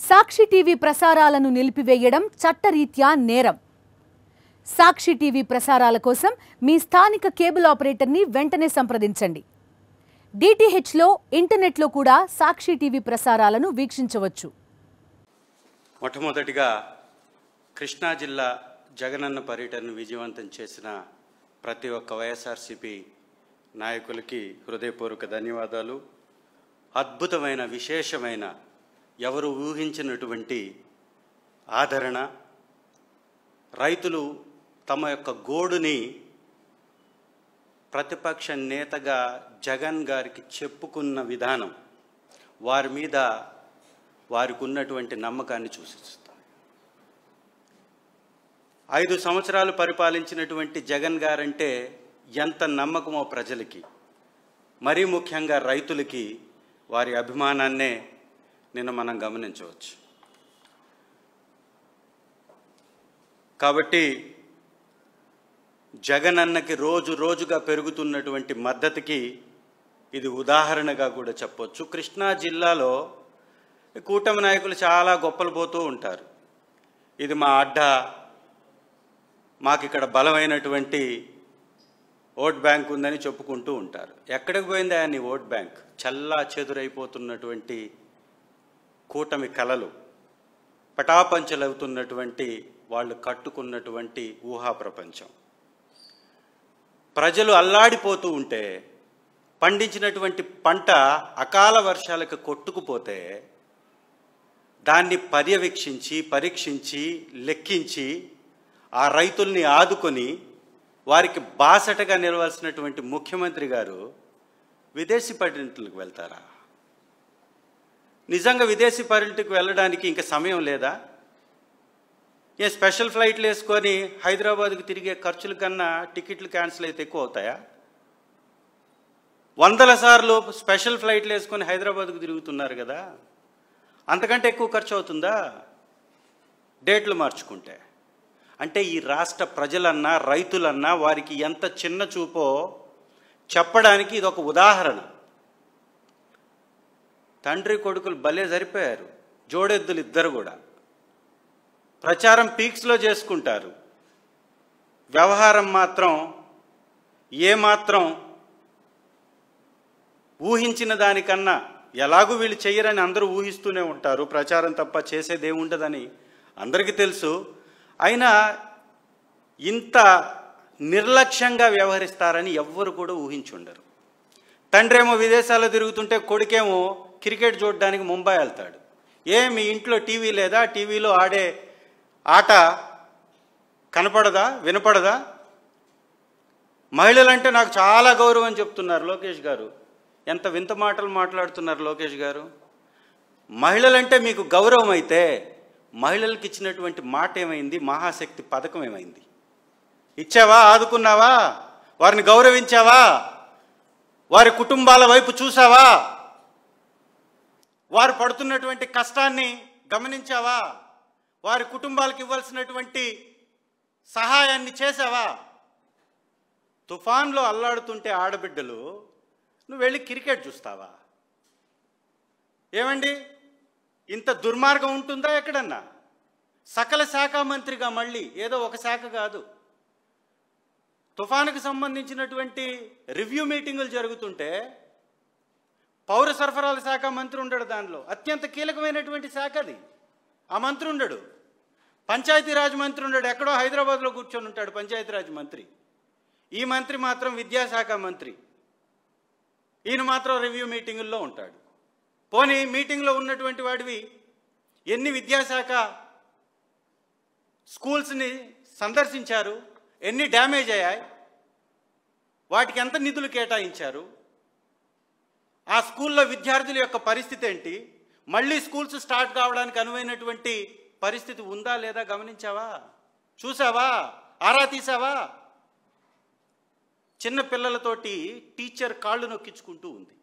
సాక్షి TV ప్రసారాలను నిలిపివేయడం చట్టరీత్యా నేరం. సాక్షి టీవీ ప్రసారాల కోసం మీ స్థానిక కేబుల్ ఆపరేటర్ని వెంటనే సంప్రదించండి. డిటిహెచ్లో, ఇంటర్నెట్లో కూడా సాక్షి టీవీ ప్రసారాలను వీక్షించవచ్చు. మొట్టమొదటిగా కృష్ణా జిల్లా జగనన్న పర్యటనను విజయవంతం చేసిన ప్రతి ఒక్క వైఎస్ఆర్సీపీ నాయకులకి హృదయపూర్వక ధన్యవాదాలు. అద్భుతమైన, విశేషమైన, ఎవరు ఊహించినటువంటి ఆదరణ. రైతులు తమ యొక్క గోడుని ప్రతిపక్ష నేతగా జగన్ గారికి చెప్పుకున్న విధానం వారి మీద వారికి ఉన్నటువంటి నమ్మకాన్ని సూచిస్తుంది. 5 సంవత్సరాలు పరిపాలించినటువంటి జగన్ గారంటే ఎంత నమ్మకమో ప్రజలకి, మరీ ముఖ్యంగా రైతులకి వారి అభిమానాన్నే నిన్న మనం గమనించవచ్చు. కాబట్టి జగన్ అన్నకి రోజు రోజుగా పెరుగుతున్నటువంటి మద్దతుకి ఇది ఉదాహరణగా కూడా చెప్పొచ్చు. కృష్ణా జిల్లాలో కూటమి నాయకులు చాలా గొప్పలు పోతూ ఉంటారు. ఇది మా అడ్డ, మాకు ఇక్కడ బలమైనటువంటి ఓట్ బ్యాంక్ ఉందని చెప్పుకుంటూ ఉంటారు. ఎక్కడికి పోయింది ఆయన ఓట్ బ్యాంక్? చల్లా చెదురైపోతున్నటువంటి కూటమి కలలు, పటాపంచలవుతున్నటువంటి వాళ్ళు కట్టుకున్నటువంటి ఊహా ప్రపంచం. ప్రజలు అల్లాడిపోతూ ఉంటే, పండించినటువంటి పంట అకాల వర్షాలకు కొట్టుకుపోతే దాన్ని పర్యవేక్షించి, పరీక్షించి, లెక్కించి ఆ రైతుల్ని ఆదుకొని వారికి బాసటగా నిలవాల్సినటువంటి ముఖ్యమంత్రి గారు విదేశీ పర్యటనలకు వెళ్తారా? నిజంగా విదేశీ పర్యటనకు వెళ్ళడానికి ఇంకా సమయం లేదా? ఏ స్పెషల్ ఫ్లైట్లు వేసుకొని హైదరాబాద్కు తిరిగే ఖర్చుల కన్నా టికెట్లు క్యాన్సిల్ అయితే ఎక్కువ అవుతాయా? 100 సార్లు స్పెషల్ ఫ్లైట్లు వేసుకొని హైదరాబాద్కు తిరుగుతున్నారు కదా, అంతకంటే ఎక్కువ ఖర్చు అవుతుందా డేట్లు మార్చుకుంటే? అంటే ఈ రాష్ట్ర ప్రజలన్నా, రైతులన్నా వారికి ఎంత చిన్న చూపో చెప్పడానికి ఇది ఒక ఉదాహరణ. తండ్రి కొడుకులు భలే సరిపోయారు, జోడెద్దులు ఇద్దరు కూడా. ప్రచారం పీక్స్లో చేసుకుంటారు, వ్యవహారం మాత్రం ఏమాత్రం ఊహించిన దానికన్నా ఎలాగూ వీళ్ళు చెయ్యరని అందరూ ఊహిస్తూనే ఉంటారు. ప్రచారం తప్ప చేసేదేముండదని అందరికీ తెలుసు. అయినా ఇంత నిర్లక్ష్యంగా వ్యవహరిస్తారని ఎవ్వరు కూడా ఊహించుండరు. తండ్రి ఏమో విదేశాల్లో తిరుగుతుంటే కొడుకేమో క్రికెట్ చూడడానికి ముంబై వెళ్తాడు. మీ ఇంట్లో టీవీ లేదా? టీవీలో ఆడే ఆట కనపడదా, వినపడదా? మహిళలంటే నాకు చాలా గౌరవం చెప్తున్నారు లోకేష్ గారు. ఎంత వింత మాటలు మాట్లాడుతున్నారు లోకేష్ గారు. మహిళలంటే మీకు గౌరవం అయితే మహిళలకు ఇచ్చినటువంటి మాట ఏమైంది? మహాశక్తి పథకం ఏమైంది? ఇచ్చావా? ఆదుకున్నావా? వారిని గౌరవించావా? వారి కుటుంబాల వైపు చూసావా? వారు పడుతున్నటువంటి కష్టాన్ని గమనించావా? వారి కుటుంబాలకు ఇవ్వాల్సినటువంటి సహాయాన్ని చేసావా? తుఫాన్లో అల్లాడుతుంటే ఆడబిడ్డలు నువ్వు వెళ్ళి క్రికెట్ చూస్తావా? ఏమండి, ఇంత దుర్మార్గం ఉంటుందా ఎక్కడన్నా? సకల శాఖ మంత్రిగా, మళ్ళీ ఏదో ఒక శాఖ కాదు, తుఫానుకు సంబంధించినటువంటి రివ్యూ మీటింగులు జరుగుతుంటే పౌర సరఫరాల శాఖ మంత్రి ఉండడు. దానిలో అత్యంత కీలకమైనటువంటి శాఖ అది. ఆ మంత్రి ఉండడు. పంచాయతీరాజ్ మంత్రి ఉండడు. ఎక్కడో హైదరాబాద్లో కూర్చొని ఉంటాడు పంచాయతీరాజ్ మంత్రి. ఈ మంత్రి మాత్రం విద్యాశాఖ మంత్రి. ఈయన మాత్రం రివ్యూ మీటింగుల్లో ఉంటాడు. పోనీ మీటింగ్లో ఉన్నటువంటి వాడివి ఎన్ని విద్యాశాఖ స్కూల్స్ని సందర్శించారు? ఎన్ని డ్యామేజ్ అయ్యాయి? వాటికి ఎంత నిధులు కేటాయించారు? ఆ స్కూల్లో విద్యార్థుల యొక్క పరిస్థితి ఏంటి? మళ్ళీ స్కూల్స్ స్టార్ట్ కావడానికి అనువైనటువంటి పరిస్థితి ఉందా లేదా గమనించావా? చూసావా? ఆరా తీసావా? చిన్న పిల్లలతోటి టీచర్ కాళ్ళు నొక్కించుకుంటూ ఉంది.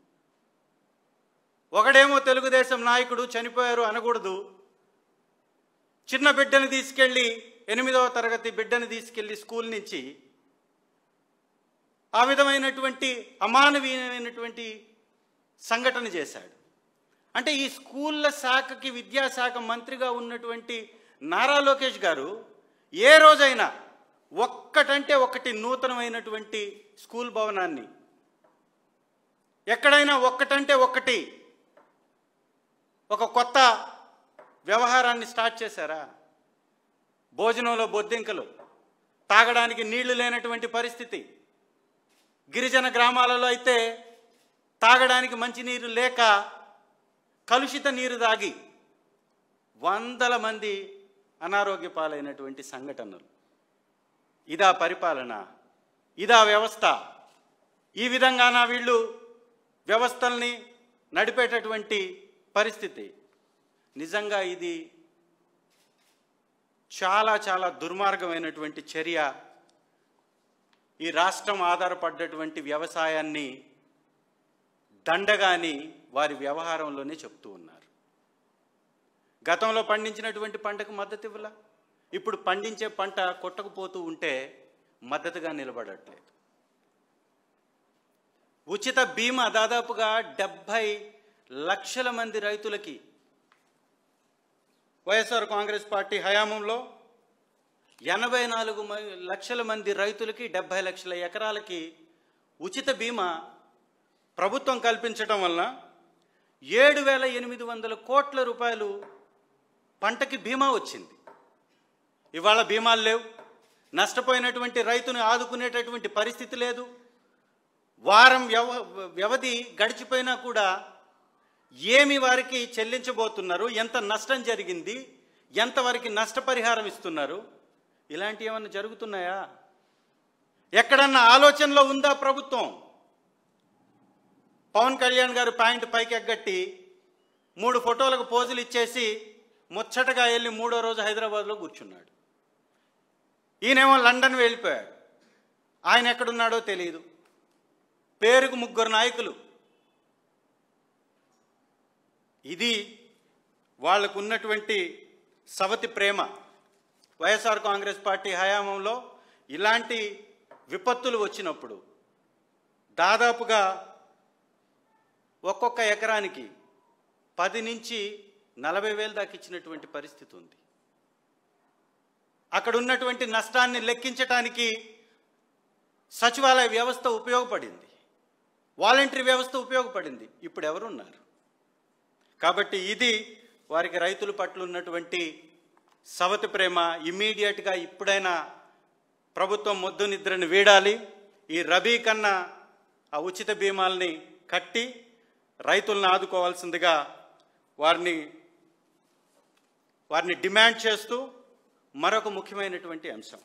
ఒకడేమో తెలుగుదేశం నాయకుడు, చనిపోయారు అనకూడదు, చిన్న బిడ్డను తీసుకెళ్ళి 8వ తరగతి బిడ్డను తీసుకెళ్ళి స్కూల్ నుంచి ఆ విధమైనటువంటి అమానవీయమైనటువంటి సంఘటన చేశాడు. అంటే ఈ స్కూళ్ళ శాఖకి విద్యాశాఖ మంత్రిగా ఉన్నటువంటి నారా లోకేష్ గారు ఏ రోజైనా ఒక్కటంటే ఒకటి నూతనమైనటువంటి స్కూల్ భవనాన్ని, ఎక్కడైనా ఒక్కటంటే ఒకటి ఒక కొత్త వ్యవహారాన్ని స్టార్ట్ చేశారా? భోజనంలో బొద్దింకలు, తాగడానికి నీళ్లు లేనటువంటి పరిస్థితి, గిరిజన గ్రామాలలో అయితే తాగడానికి మంచినీరు లేక కలుషిత నీరు తాగి వందల మంది అనారోగ్య పాలైనటువంటి సంఘటనలు. ఇదా పరిపాలన? ఇదా వ్యవస్థ? ఈ విధంగానా వీళ్ళు వ్యవస్థల్ని నడిపేటటువంటి పరిస్థితి? నిజంగా ఇది చాలా చాలా దుర్మార్గమైనటువంటి చర్య. ఈ రాష్ట్రం ఆధారపడ్డటువంటి వ్యవసాయాన్ని దండగాని వారి వ్యవహారంలోనే చెప్తూ ఉన్నారు. గతంలో పండించినటువంటి పంటకు మద్దతు ఇవ్వాల, ఇప్పుడు పండించే పంట కొట్టకపోతూ ఉంటే మద్దతుగా నిలబడట్లేదు. ఉచిత బీమా దాదాపుగా 70 లక్షల మంది రైతులకి వైఎస్ఆర్ కాంగ్రెస్ పార్టీ హయాంలో 84 లక్షల మంది రైతులకి 70 లక్షల ఎకరాలకి ఉచిత బీమా ప్రభుత్వం కల్పించడం వలన 7,800 కోట్ల రూపాయలు పంటకి బీమా వచ్చింది. ఇవాళ బీమాలు లేవు, నష్టపోయినటువంటి రైతును ఆదుకునేటటువంటి పరిస్థితి లేదు. వారం వ్యవధి గడిచిపోయినా కూడా ఏమి వారికి చెల్లించబోతున్నారు, ఎంత నష్టం జరిగింది, ఎంతవరకు నష్టపరిహారం ఇస్తున్నారు, ఇలాంటివి ఏమన్నా జరుగుతున్నాయా? ఎక్కడన్నా ఆలోచనలో ఉందా ప్రభుత్వం? పవన్ కళ్యాణ్ గారు ప్యాంట్ పైకి ఎగ్గట్టి 3 ఫోటోలకు పోజులు ఇచ్చేసి ముచ్చటగా వెళ్ళి 3వ రోజు హైదరాబాద్లో కూర్చున్నాడు. ఈయనేమో లండన్ వెళ్ళిపోయాడు. ఆయన ఎక్కడున్నాడో తెలియదు. పేరుకు 3 నాయకులు. ఇది వాళ్లకు ఉన్నటువంటి సవతి ప్రేమ. వైఎస్ఆర్ కాంగ్రెస్ పార్టీ హయాంలో ఇలాంటి విపత్తులు వచ్చినప్పుడు దాదాపుగా ఒక్కొక్క ఎకరానికి 10 నుంచి 40,000 దాకా ఇచ్చినటువంటి పరిస్థితి ఉంది. అక్కడ ఉన్నటువంటి నష్టాన్ని లెక్కించడానికి సచివాలయ వ్యవస్థ ఉపయోగపడింది, వాలంటరీ వ్యవస్థ ఉపయోగపడింది. ఇప్పుడు ఎవరున్నారు? కాబట్టి ఇది వారికి రైతుల పట్ల ఉన్నటువంటి సవతి ప్రేమ. ఇమ్మీడియట్గా ఇప్పుడైనా ప్రభుత్వం మొద్దు నిద్రను వీడాలి. ఈ రబీ కన్నా ఆ ఉచిత బీమాల్ని కట్టి రైతులను ఆదుకోవాల్సిందిగా వారిని డిమాండ్ చేస్తూ మరొక ముఖ్యమైనటువంటి అంశం.